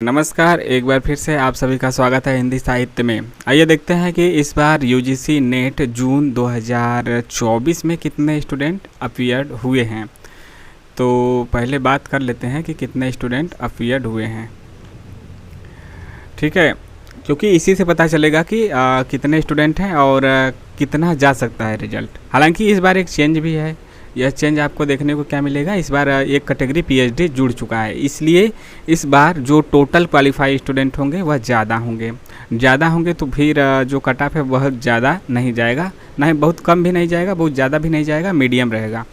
नमस्कार, एक बार फिर से आप सभी का स्वागत है हिंदी साहित्य में। आइए देखते हैं कि इस बार यूजीसी नेट जून 2024 में कितने स्टूडेंट अपीयर्ड हुए हैं। तो पहले बात कर लेते हैं कि कितने स्टूडेंट अपीयर्ड हुए हैं। ठीक है, क्योंकि इसी से पता चलेगा कि कितने स्टूडेंट हैं और कितना जा सकता है रिजल्ट। हालांकि इस बार एक चेंज भी है। यह चेंज आपको देखने को क्या मिलेगा, इस बार एक कैटेगरी पीएचडी जुड़ चुका है, इसलिए इस बार जो टोटल क्वालिफाई स्टूडेंट होंगे वह ज़्यादा होंगे। तो फिर जो कट ऑफ है वह ज़्यादा नहीं जाएगा, ना ही बहुत कम भी नहीं जाएगा, बहुत ज़्यादा भी नहीं जाएगा, मीडियम रहेगा।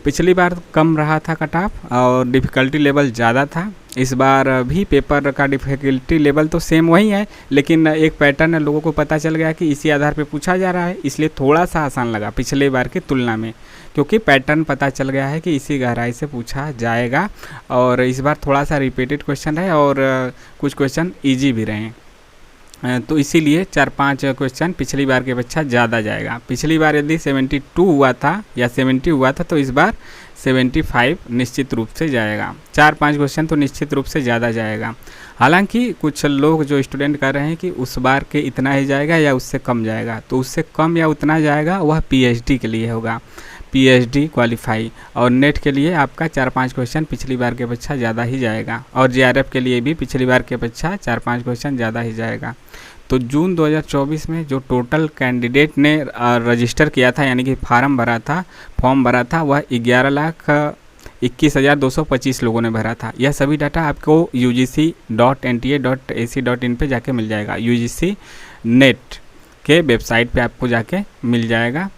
पिछली बार कम रहा था कट ऑफ और डिफ़िकल्टी लेवल ज़्यादा था। इस बार भी पेपर का डिफ़िकल्टी लेवल तो सेम वही है, लेकिन एक पैटर्न लोगों को पता चल गया कि इसी आधार पे पूछा जा रहा है, इसलिए थोड़ा सा आसान लगा पिछले बार की तुलना में, क्योंकि पैटर्न पता चल गया है कि इसी गहराई से पूछा जाएगा। और इस बार थोड़ा सा रिपीटेड क्वेश्चन है और कुछ क्वेश्चन ईजी भी रहे, तो इसीलिए 4-5 क्वेश्चन पिछली बार की अपेक्षा ज़्यादा जाएगा। पिछली बार यदि 72 हुआ था या 70 हुआ था, तो इस बार 75 निश्चित रूप से जाएगा। 4-5 क्वेश्चन तो निश्चित रूप से ज़्यादा जाएगा। हालांकि कुछ लोग जो स्टूडेंट कर रहे हैं कि उस बार के इतना ही जाएगा या उससे कम जाएगा, तो उससे कम या उतना जाएगा वह पीएचडी के लिए होगा, पीएचडी क्वालिफाई। और नेट के लिए आपका 4-5 क्वेश्चन पिछली बार की अपेक्षा ज़्यादा ही जाएगा, और जेआरएफ के लिए भी पिछली बार की अपेक्षा 4-5 क्वेश्चन ज़्यादा ही जाएगा। तो जून 2024 में जो टोटल कैंडिडेट ने रजिस्टर किया था, यानी कि फॉर्म भरा था, वह 11,21,225 लोगों ने भरा था। यह सभी डाटा आपको ugc.nta.ac.in पे जाके मिल जाएगा। यूजीसी नेट के वेबसाइट पे आपको जाके मिल जाएगा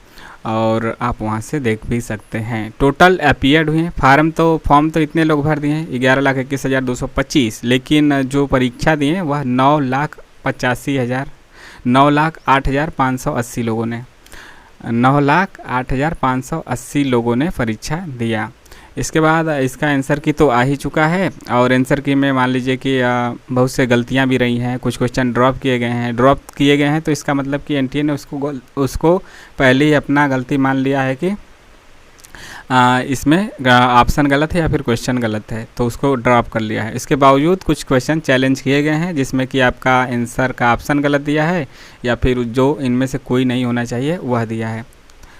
और आप वहाँ से देख भी सकते हैं। टोटल अपीयर्ड हुए हैं। फॉर्म तो इतने लोग भर दिए हैं 11,21,225, लेकिन जो परीक्षा दिए हैं वह 9,08,580 लोगों ने 9,08,580 लोगों ने परीक्षा दिया। इसके बाद इसका आंसर की तो आ ही चुका है, और आंसर की में मान लीजिए कि बहुत से गलतियां भी रही हैं, कुछ क्वेश्चन ड्रॉप किए गए हैं। तो इसका मतलब कि एनटीए ने उसको पहले ही अपना गलती मान लिया है कि इसमें ऑप्शन गलत है या फिर क्वेश्चन गलत है, तो उसको ड्रॉप कर लिया है। इसके बावजूद कुछ क्वेश्चन चैलेंज किए गए हैं, जिसमें कि आपका आंसर का ऑप्शन गलत दिया है या फिर जो इनमें से कोई नहीं होना चाहिए वह दिया है।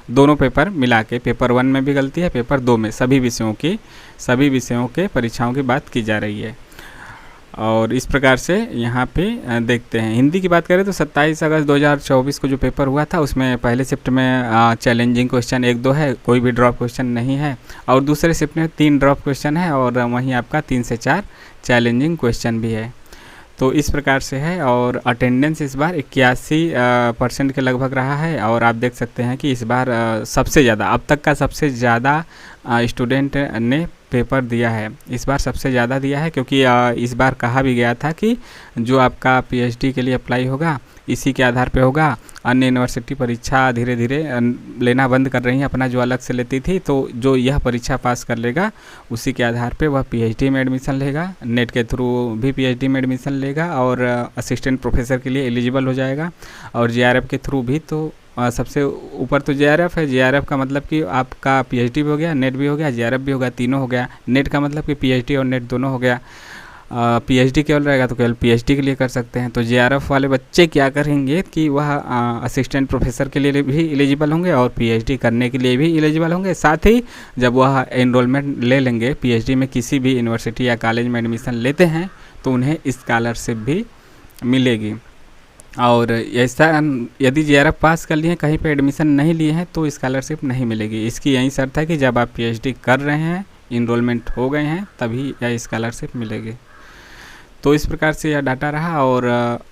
दोनों पेपर मिला के, पेपर 1 में भी गलती है, पेपर 2 में, सभी विषयों के परीक्षाओं की बात की जा रही है। और इस प्रकार से यहाँ पे देखते हैं। हिंदी की बात करें तो 27 अगस्त 2024 को जो पेपर हुआ था, उसमें पहले शिफ्ट में चैलेंजिंग क्वेश्चन 1-2 है, कोई भी ड्रॉप क्वेश्चन नहीं है, और दूसरे शिफ्ट में 3 ड्रॉप क्वेश्चन है, और वहीं आपका 3 से 4 चैलेंजिंग क्वेश्चन भी है। तो इस प्रकार से है। और अटेंडेंस इस बार 81% के लगभग रहा है, और आप देख सकते हैं कि इस बार सबसे ज़्यादा, अब तक का सबसे ज़्यादा स्टूडेंट ने पेपर दिया है। इस बार सबसे ज़्यादा दिया है, क्योंकि इस बार कहा भी गया था कि जो आपका पीएचडी के लिए अप्लाई होगा इसी के आधार पे होगा। अन्य यूनिवर्सिटी परीक्षा धीरे धीरे लेना बंद कर रही हैं, अपना जो अलग से लेती थी, तो जो यह परीक्षा पास कर लेगा उसी के आधार पे वह पीएचडी में एडमिशन लेगा। नेट के थ्रू भी पीएचडी में एडमिशन लेगा और असिस्टेंट प्रोफेसर के लिए एलिजिबल हो जाएगा। और जेआरएफ के थ्रू भी तो सबसे ऊपर तो जेआरएफ है। जेआरएफ का मतलब कि आपका पीएचडी भी हो गया, नेट भी हो गया, जेआरएफ भी हो गया, तीनों हो गया। नेट का मतलब कि पीएचडी और नेट दोनों हो गया। पीएचडी केवल रहेगा तो केवल पीएचडी के लिए कर सकते हैं। तो जेआरएफ वाले बच्चे क्या करेंगे कि वह असिस्टेंट प्रोफेसर के लिए भी एलिजिबल होंगे और पीएचडी करने के लिए भी एलिजिबल होंगे। साथ ही जब वह एनरोलमेंट ले लेंगे पीएचडी में, किसी भी यूनिवर्सिटी या कॉलेज में एडमिशन लेते हैं, तो उन्हें स्कॉलरशिप भी मिलेगी। और ऐसा यदि जेआरएफ पास कर लिए हैं, कहीं पे एडमिशन नहीं लिए हैं, तो स्कॉलरशिप नहीं मिलेगी। इसकी यही शर्त है कि जब आप पीएचडी कर रहे हैं, इनरोलमेंट हो गए हैं, तभी यह स्कॉलरशिप मिलेगी। तो इस प्रकार से यह डाटा रहा। और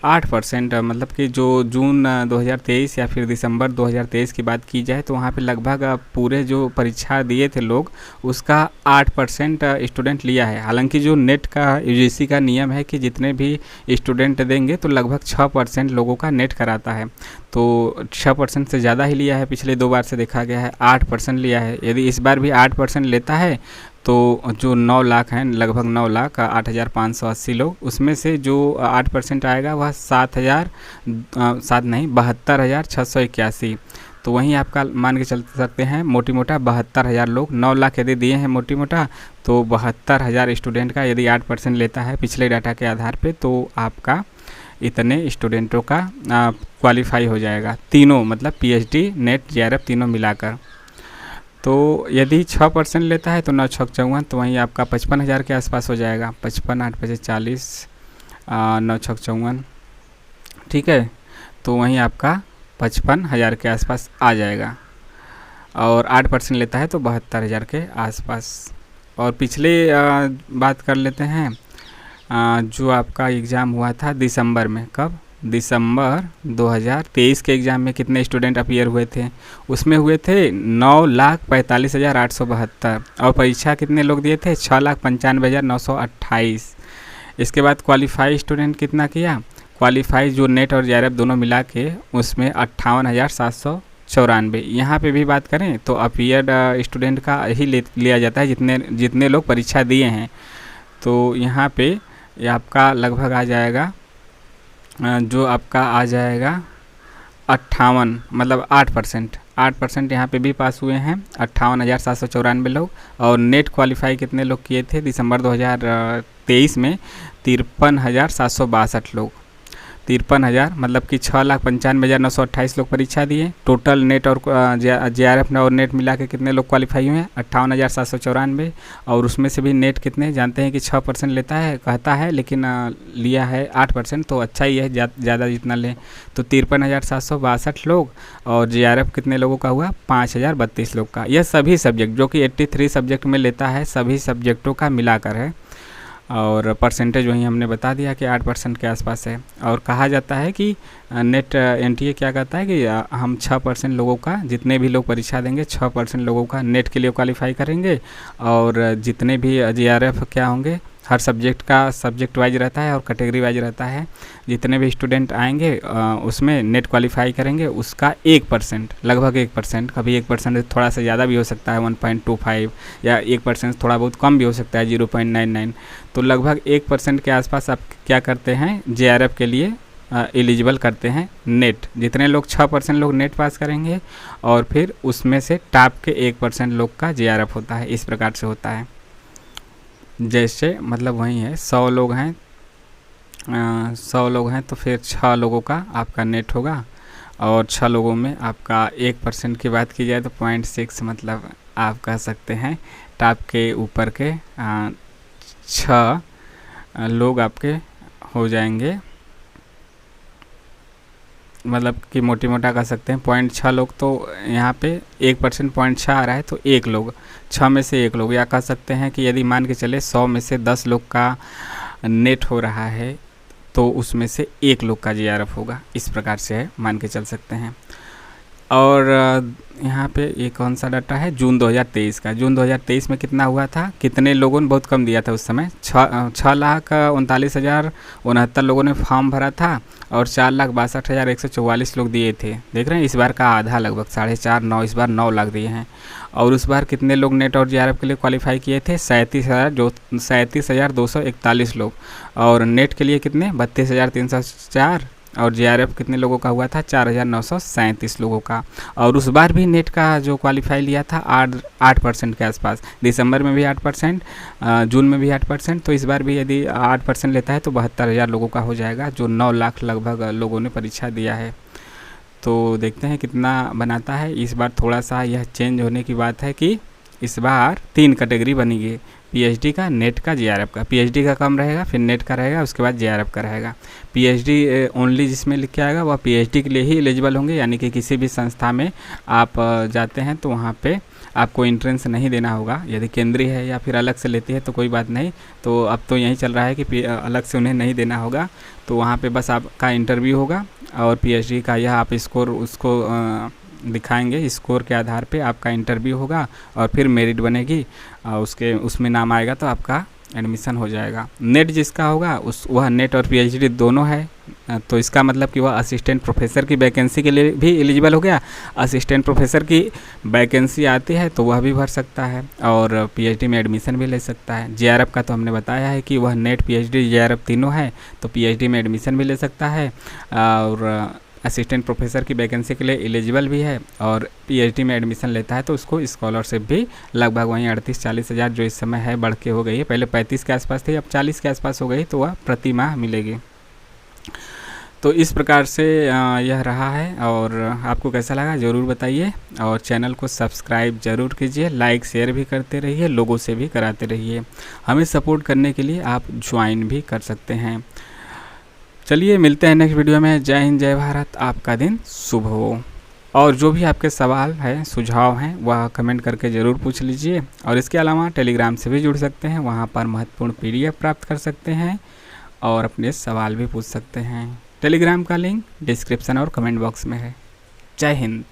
8% मतलब कि जो जून 2023 या फिर दिसंबर 2023 की बात की जाए, तो वहाँ पे लगभग पूरे जो परीक्षा दिए थे लोग, उसका 8% स्टूडेंट लिया है। हालांकि जो नेट का यूजीसी का नियम है कि जितने भी स्टूडेंट देंगे तो लगभग 6% लोगों का नेट कराता है, तो 6% से ज़्यादा ही लिया है। पिछले 2 बार से देखा गया है 8% लिया है। यदि इस बार भी 8% लेता है, तो जो 9 लाख हैं, लगभग 9,08,580 लोग, उसमें से जो 8% आएगा वह 72,681। तो वहीं आपका मान के चल सकते हैं मोटी मोटा 72,000 लोग, 9 लाख यदि दिए हैं मोटी मोटा, तो 72,000 स्टूडेंट का यदि 8% लेता है पिछले डाटा के आधार पे, तो आपका इतने स्टूडेंटों का क्वालिफाई हो जाएगा, तीनों मतलब पीएचडी, नेट, जेआरएफ तीनों मिलाकर। तो यदि 6% लेता है तो 9 छक 54, तो वहीं आपका 55,000 के आसपास हो जाएगा। 55 8 5 40, 9 छक 54, ठीक है। तो वहीं आपका 55,000 के आसपास आ जाएगा। और 8% लेता है तो 72,000 के आसपास। और पिछले बात कर लेते हैं, जो आपका एग्ज़ाम हुआ था दिसंबर में, कब? दिसंबर 2023 के एग्ज़ाम में कितने स्टूडेंट अपीयर हुए थे? उसमें हुए थे 9,45,872। और परीक्षा कितने लोग दिए थे? 6,95,928। इसके बाद क्वालिफाई स्टूडेंट कितना किया? क्वालिफाई जो नेट और जेआरएफ दोनों मिला के उसमें 58,794। यहाँ पे भी बात करें तो अपीयर्ड स्टूडेंट का ही लिया जाता है जितने लोग परीक्षा दिए हैं। तो यहाँ पे ये आपका लगभग आ जाएगा, जो आपका आ जाएगा 58, मतलब 8% यहाँ पे भी पास हुए हैं, 58,794 लोग। और नेट क्वालिफाई कितने लोग किए थे दिसंबर 2023 में? 53,762 लोग। 53,000 मतलब कि 6,95,928 लोग परीक्षा दिए। टोटल नेट और जेआरएफ और नेट मिला के कितने लोग क्वालिफाई हुए हैं? 58,794। और उसमें से भी नेट कितने जानते हैं कि 6% लेता है, कहता है, लेकिन लिया है 8%, तो अच्छा ही है, ज़्यादा जितना लें। तो 53,762 लोग। और जेआरएफ कितने लोगों का हुआ? 5,032 लोग का। यह सभी सब्जेक्ट जो कि 83 सब्जेक्ट में लेता है, सभी सब्जेक्टों का मिलाकर है। और परसेंटेज वहीं हमने बता दिया कि 8% के आसपास है। और कहा जाता है कि नेट एनटीए क्या कहता है कि हम 6% लोगों का, जितने भी लोग परीक्षा देंगे 6% लोगों का नेट के लिए क्वालिफाई करेंगे। और जितने भी जेआरएफ क्या होंगे, हर सब्जेक्ट का सब्जेक्ट वाइज रहता है और कैटेगरी वाइज रहता है। जितने भी स्टूडेंट आएंगे उसमें नेट क्वालिफाई करेंगे, उसका 1%, लगभग 1%, कभी 1% थोड़ा सा ज़्यादा भी हो सकता है 1.25, या 1% थोड़ा बहुत कम भी हो सकता है 0.99। तो लगभग 1% के आसपास आप क्या करते हैं, जेआरएफ के लिए एलिजिबल करते हैं नेट। जितने लोग 6% लोग नेट पास करेंगे और फिर उसमें से टॉप के 1% लोग का जेआरएफ होता है। इस प्रकार से होता है। जैसे मतलब वही है, 100 लोग हैं, 100 लोग हैं तो फिर 6 लोगों का आपका नेट होगा। और 6 लोगों में आपका 1% की बात की जाए तो 0.6, मतलब आप कह सकते हैं टॉप के ऊपर के 6 लोग आपके हो जाएंगे, मतलब कि मोटी मोटा कह सकते हैं 0.6 लोग। तो यहाँ पे 1% 0.6 आ रहा है, तो 1 लोग, 6 में से 1 लोग, या कह सकते हैं कि यदि मान के चले 100 में से 10 लोग का नेट हो रहा है तो उसमें से 1 लोग का जेआरएफ होगा। इस प्रकार से है, मान के चल सकते हैं। और यहाँ पे ये कौन सा डाटा है? जून 2023 का। जून 2023 में कितना हुआ था, कितने लोगों ने बहुत कम दिया था उस समय? 6,39,069 लोगों ने फॉर्म भरा था और 4,62,144 लोग दिए थे। देख रहे हैं, इस बार का आधा, लगभग 4.5 इस बार 9 लाख दिए हैं। और उस बार कितने लोग नेट और जेआरएफ के लिए क्वालिफाई किए थे? 37,241 लोग। और नेट के लिए कितने? 32,304। और जेआरएफ कितने लोगों का हुआ था? 4,937 लोगों का। और उस बार भी नेट का जो क्वालिफाई लिया था 8% के आसपास। दिसंबर में भी 8%, जून में भी 8%। तो इस बार भी यदि 8% लेता है तो 72,000 लोगों का हो जाएगा, जो 9 लाख लगभग लोगों ने परीक्षा दिया है। तो देखते हैं कितना बनाता है। इस बार थोड़ा सा यह चेंज होने की बात है कि इस बार 3 कैटेगरी बनेगी, पीएचडी का, नेट का, जेआरएफ का। पीएचडी का कम रहेगा, फिर नेट का रहेगा, उसके बाद जेआरएफ का रहेगा। पीएचडी ओनली जिसमें लिख के आएगा वह पीएचडी के लिए ही एलिजिबल होंगे, यानी कि किसी भी संस्था में आप जाते हैं तो वहाँ पे आपको एंट्रेंस नहीं देना होगा। यदि केंद्रीय है या फिर अलग से लेती है तो कोई बात नहीं। तो अब तो यही चल रहा है कि अलग से उन्हें नहीं देना होगा, तो वहाँ पे बस आपका इंटरव्यू होगा और पीएचडी का यह आप स्कोर उसको दिखाएंगे, स्कोर के आधार पे आपका इंटरव्यू होगा और फिर मेरिट बनेगी और उसमें नाम आएगा तो आपका एडमिशन हो जाएगा। नेट जिसका होगा वह नेट और पीएचडी दोनों है, तो इसका मतलब कि वह असिस्टेंट प्रोफेसर की वैकेंसी के लिए भी एलिजिबल हो गया। असिस्टेंट प्रोफेसर की वैकेंसी आती है तो वह भी भर सकता है और पीएचडी में एडमिशन भी ले सकता है। जेआरएफ का तो हमने बताया है कि वह नेट, पीएचडी, जेआरएफ तीनों है, तो पीएचडी में एडमिशन भी ले सकता है और असिस्टेंट प्रोफेसर की वैकेंसी के लिए एलिजिबल भी है और पीएचडी में एडमिशन लेता है तो उसको स्कॉलरशिप भी लगभग वहीं 38-40 हज़ार जो इस समय है बढ़ के हो गई है। पहले 35 के आसपास थी, अब 40 के आसपास हो गई, तो वह प्रति माह मिलेगी। तो इस प्रकार से यह रहा है, और आपको कैसा लगा ज़रूर बताइए, और चैनल को सब्सक्राइब ज़रूर कीजिए, लाइक शेयर भी करते रहिए, लोगों से भी कराते रहिए। हमें सपोर्ट करने के लिए आप ज्वाइन भी कर सकते हैं। चलिए मिलते हैं नेक्स्ट वीडियो में। जय हिंद, जय भारत, आपका दिन शुभ हो। और जो भी आपके सवाल हैं, सुझाव हैं, वह कमेंट करके ज़रूर पूछ लीजिए। और इसके अलावा टेलीग्राम से भी जुड़ सकते हैं, वहाँ पर महत्वपूर्ण PDF प्राप्त कर सकते हैं और अपने सवाल भी पूछ सकते हैं। टेलीग्राम का लिंक डिस्क्रिप्शन और कमेंट बॉक्स में है। जय हिंद।